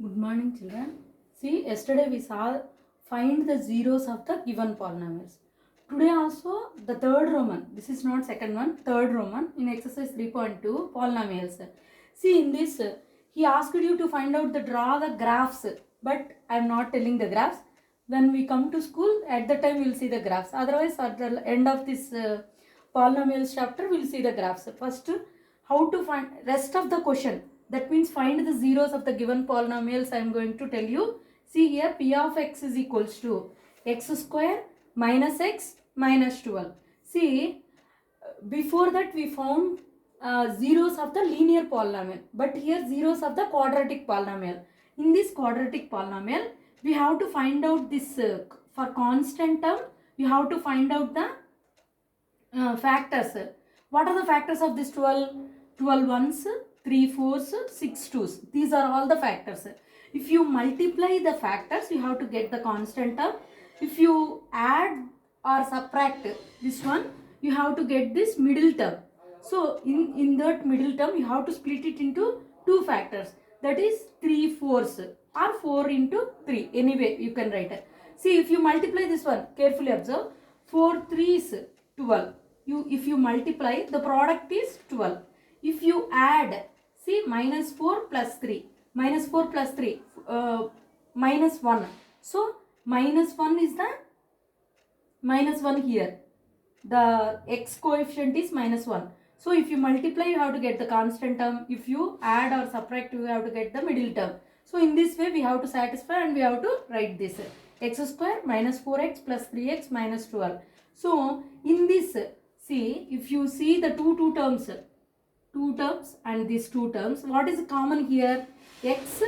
Good morning, children. See, yesterday we saw find the zeros of the given polynomials. Today also the third Roman. This is not second one, third Roman in exercise 3.2 polynomials. See, in this he asked you to find out the draw the graphs, but I am not telling the graphs. When we come to school, at the time we will see the graphs. Otherwise, at the end of this polynomials chapter, we will see the graphs. First, how to find rest of the question. That means find the zeros of the given polynomials I am going to tell you. See here, p of x is equals to x square minus x minus 12. See, before that we found zeros of the linear polynomial, but here zeros of the quadratic polynomial. In this quadratic polynomial, we have to find out this for constant term. We have to find out the factors. What are the factors of this 12? 12 ones, 3 fours, 6 twos. These are all the factors. If you multiply the factors, you have to get the constant term. If you add or subtract this one, you have to get this middle term. So in that middle term, you have to split it into two factors. That is 3 fours or 4 into 3. Anyway, you can write it. See, if you multiply this one, carefully observe. 4 3s 12. If you multiply, the product is 12. If you add, see, minus 4 plus 3. Minus 4 plus 3. Minus 1. So, minus 1 is the minus 1 here. The x coefficient is minus 1. So, if you multiply, you have to get the constant term. If you add or subtract, you have to get the middle term. So, in this way, we have to satisfy and we have to write this. X square minus 4x plus 3x minus 12. So, in this, see, if you see the two terms and these two terms, what is common here? X.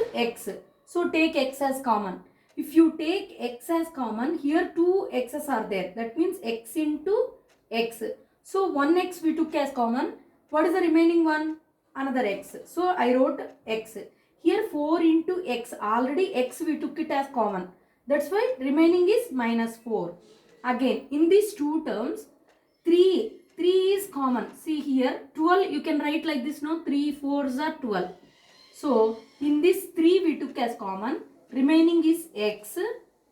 So, take x as common. If you take x as common, here two x's are there. That means x into x. So, one x we took as common. What is the remaining one? Another x. So, I wrote x. Here 4 into x. Already x we took it as common. That's why remaining is minus 4. Again, in these two terms, 3 is common. See here, 12 you can write like this, no? 3 4s are 12. So, in this 3 we took as common. Remaining is x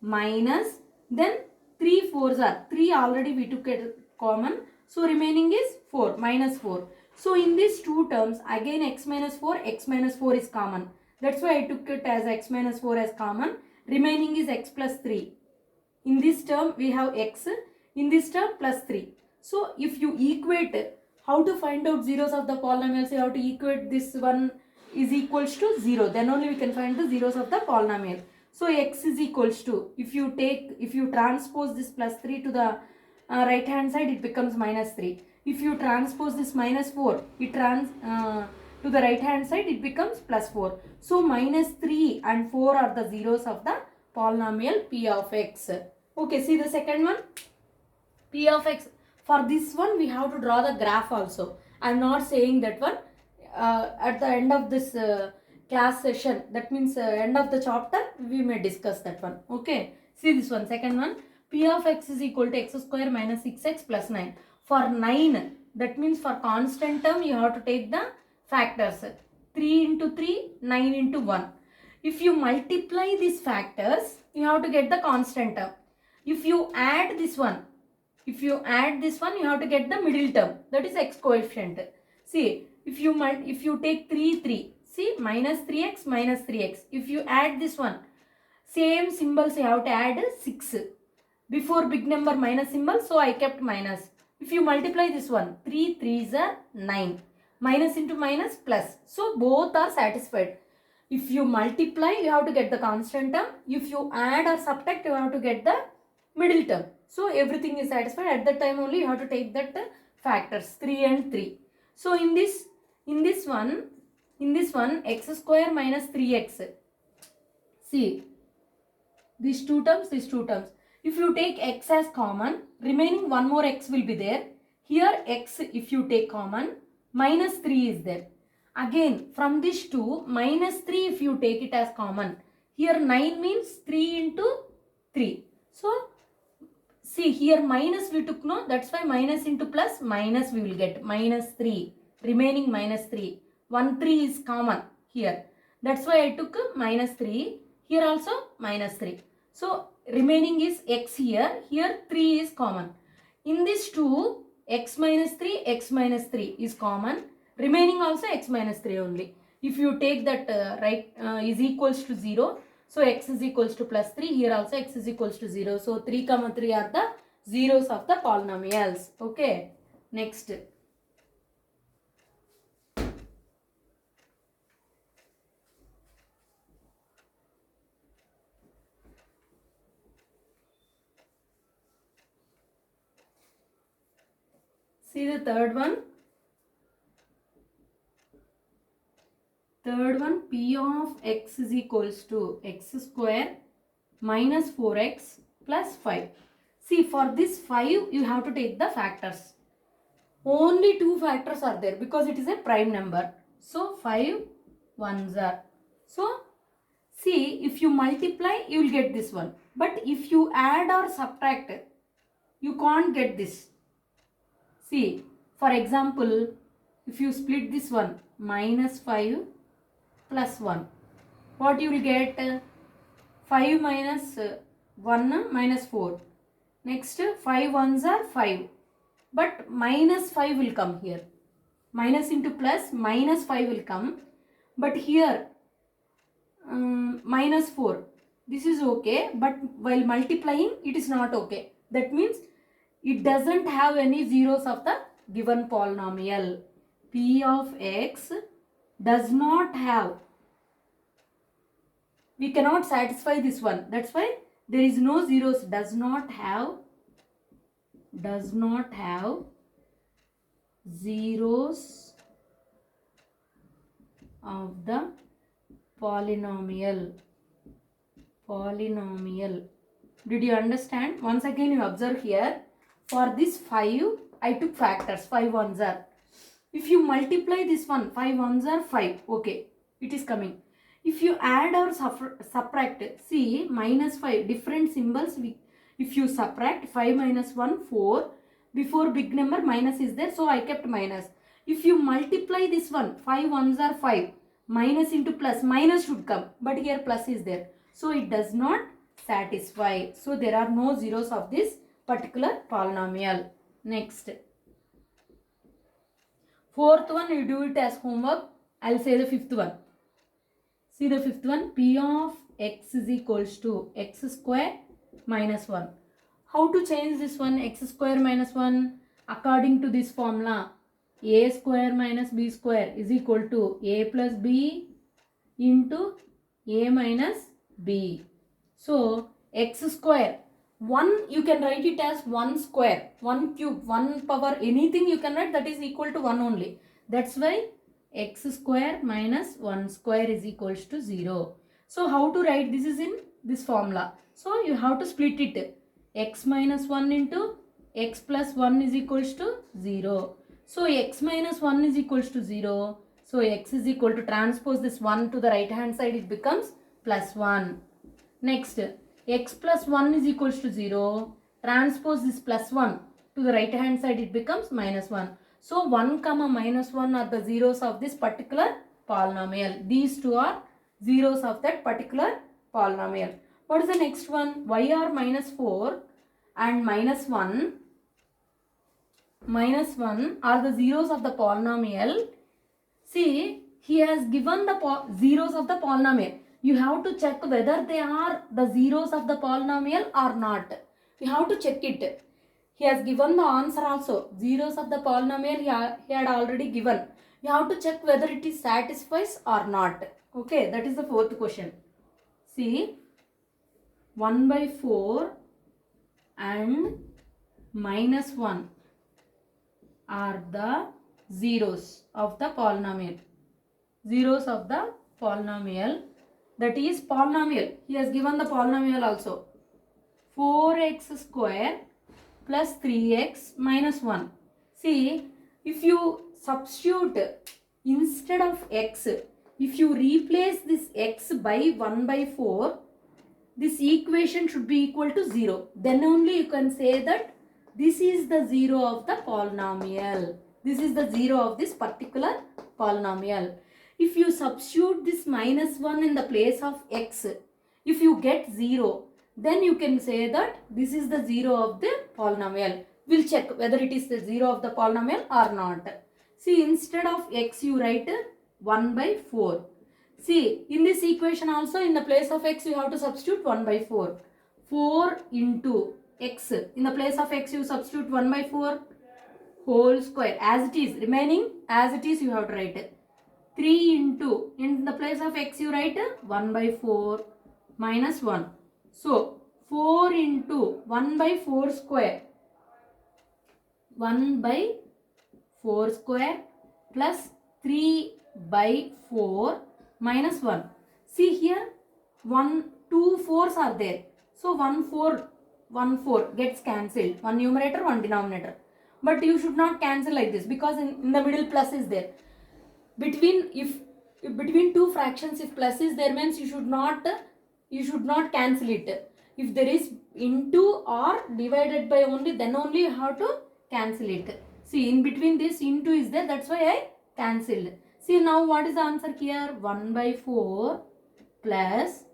minus, then 3 4s are 3 already we took as common. So, remaining is 4, minus 4. So, in these two terms, again x minus 4 is common. That's why I took it as x minus 4 as common. Remaining is x plus 3. In this term, we have x. In this term, plus 3. So, if you equate, how to find out zeros of the polynomials? You have to equate this one is equals to 0. Then only we can find the zeros of the polynomial. So, x is equals to, if you transpose this plus 3 to the right hand side, it becomes minus 3. If you transpose this minus 4, it to the right hand side, it becomes plus 4. So, minus 3 and 4 are the zeros of the polynomial p of x. Okay, see the second one, p of x. For this one, we have to draw the graph also. I am not saying that one. At the end of this class session, that means end of the chapter, we may discuss that one. Okay, see this one, second one, p of x is equal to x square minus 6x plus 9. For 9, that means for constant term, you have to take the factors. 3 into 3, 9 into 1. If you multiply these factors, you have to get the constant term. If you add this one, you have to get the middle term. That is x coefficient. See, if you take 3, see, minus 3x minus 3x. If you add this one, same symbols you have to add 6. Before big number minus symbol, so I kept minus. If you multiply this one, 3 3s are 9. Minus into minus plus. So, both are satisfied. If you multiply, you have to get the constant term. If you add or subtract, you have to get the middle term. So, everything is satisfied. At that time only, you have to take that factors 3 and 3. So, in this one, x square minus 3x. See, these two terms. If you take x as common, remaining one more x will be there. Here x, if you take common, minus 3 is there. Again, from this 2, minus 3 if you take it as common. Here 9 means 3 into 3. So, See here minus we took, no, that's why minus into plus minus we will get minus 3, remaining minus 3. 1 3 is common here. That's why I took minus 3. Here also minus 3. So remaining is x here. Here 3 is common. In this 2, x minus 3 is common. Remaining also x minus 3 only. If you take that is equals to 0. So x is equals to plus 3. Here also x is equals to 0. So 3 comma 3 are the zeros of the polynomials. Okay. Next. See the third one. Third one, p of x is equals to x square minus 4x plus 5. See, for this 5, you have to take the factors. Only 2 factors are there because it is a prime number. So, 5 ones are. So, see, if you multiply, you will get this one. But if you add or subtract, you can't get this. See, for example, if you split this one, minus 5 plus 1. What you will get? 5 minus 1 minus 4. Next 5 ones are 5. But minus 5 will come here. Minus into plus minus 5 will come. But here minus 4. This is okay. But while multiplying it is not okay. That means it doesn't have any zeros of the given polynomial. P of x does not have, we cannot satisfy this one. That's why there is no zeros. Does not have zeros of the polynomial. Did you understand? Once again you observe here. For this 5, I took factors. 5 ones are. If you multiply this one, 5 ones are 5. Okay, it is coming. If you add or subtract, see minus 5, different symbols. If you subtract 5 minus 1, 4. Before big number minus is there, so I kept minus. If you multiply this one, 5 ones are 5. Minus into plus, minus should come. But here plus is there. So it does not satisfy. So there are no zeros of this particular polynomial. Next. Fourth one, you do it as homework. I will say the fifth one. See the fifth one. P of x is equals to x square minus 1. How to change this one? X square minus 1. According to this formula, a square minus b square is equal to a plus b into a minus b. So, x square. 1 you can write it as 1 square. 1 cube. 1 power anything you can write, that is equal to 1 only. That's why x square minus 1 square is equals to 0. So, how to write? This is in this formula. So, you have to split it. X minus 1 into x plus 1 is equals to 0. So, x minus 1 is equals to 0. So, x is equal to, transpose this 1 to the right hand side, it becomes plus 1. Next, x plus 1 is equals to 0. Transpose this plus 1 to the right hand side, it becomes minus 1. So, 1 comma minus 1 are the zeros of this particular polynomial. These two are zeros of that particular polynomial. What is the next one? Y are minus 4 and minus 1. Minus 1 are the zeros of the polynomial. See, he has given the zeros of the polynomial. You have to check whether they are the zeros of the polynomial or not. You have to check it. He has given the answer also. Zeros of the polynomial he had already given. You have to check whether it is satisfies or not. Okay, that is the fourth question. See, 1 by 4 and minus 1 are the zeros of the polynomial. Zeros of the polynomial. That is polynomial. He has given the polynomial also. 4x square plus 3x minus 1. See, if you substitute instead of x, if you replace this x by 1 by 4, this equation should be equal to 0. Then only you can say that this is the 0 of the polynomial. This is the 0 of this particular polynomial. If you substitute this minus 1 in the place of x, if you get 0, then you can say that this is the 0 of the polynomial. We'll check whether it is the 0 of the polynomial or not. See, instead of x you write 1 by 4. See, in this equation also, in the place of x you have to substitute 1 by 4. 4 into x, in the place of x you substitute 1 by 4 whole square as it is, remaining as it is you have to write. 3 into, in the place of x you write 1 by 4 minus 1. So 4 into 1 by 4 square, 1 by 4 square plus 3 by 4 minus 1. See here, 2 4s are there. So 1 4 gets cancelled. One numerator, one denominator. But you should not cancel like this because in the middle plus is there. Between two fractions, if plus is there, means you should not cancel it. If there is into or divided by only, then only you have to cancel it. See, in between this into is there, that's why I cancelled. See, now what is the answer here? 1 by 4 plus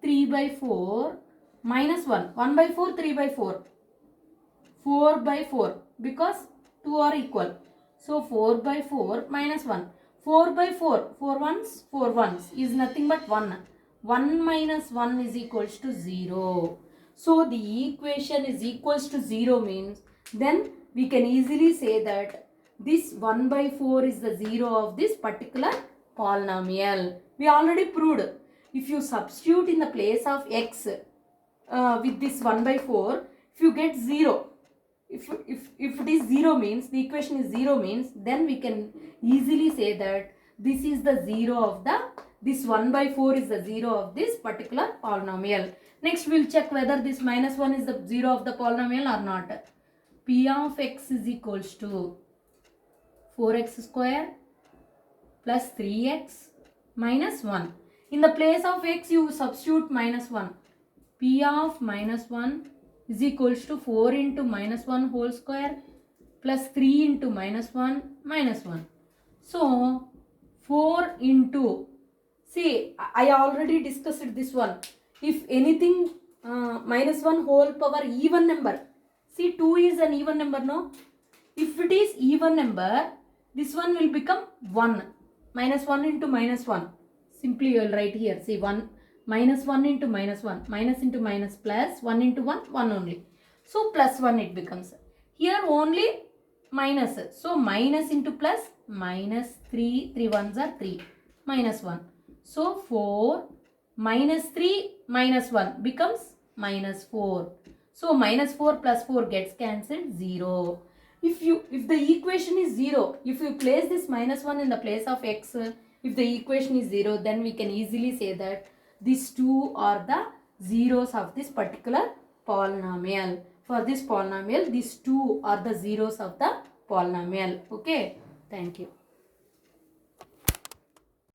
3 by 4 minus 1. 1 by 4, 3 by 4. 4 by 4 because 2 are equal. So 4 by 4 minus 1. 4 by 4, 4 ones is nothing but 1. 1 minus 1 is equals to 0. So the equation is equals to 0 means, then we can easily say that this 1 by 4 is the 0 of this particular polynomial. We already proved. If you substitute in the place of x with this 1 by 4, if you get 0, if it is 0 means, the equation is 0 means, then we can easily say that this is the 0 of the, this 1 by 4 is the 0 of this particular polynomial. Next we'll check whether this minus 1 is the 0 of the polynomial or not. P of x is equals to 4x square plus 3x minus 1. In the place of x you substitute minus 1. P of minus 1 is equals to 4 into minus 1 whole square plus 3 into minus 1 minus 1. So 4 into, see, I already discussed this one. If anything minus 1 whole power even number, see 2 is an even number, no? If it is even number, this one will become 1. Minus 1 into minus 1. Simply you will write here, see 1 minus 1 into minus 1. Minus into minus plus 1 into 1, 1 only. So plus 1 it becomes. Here only minus. So minus into plus, minus 3, 3 ones are 3. Minus 1. So 4 minus 3 minus 1 becomes minus 4. So minus 4 plus 4 gets cancelled, 0. If the equation is 0, if you place this minus 1 in the place of x, if the equation is 0, then we can easily say that these two are the zeros of this particular polynomial. For this polynomial, these two are the zeros of the polynomial. Okay, thank you.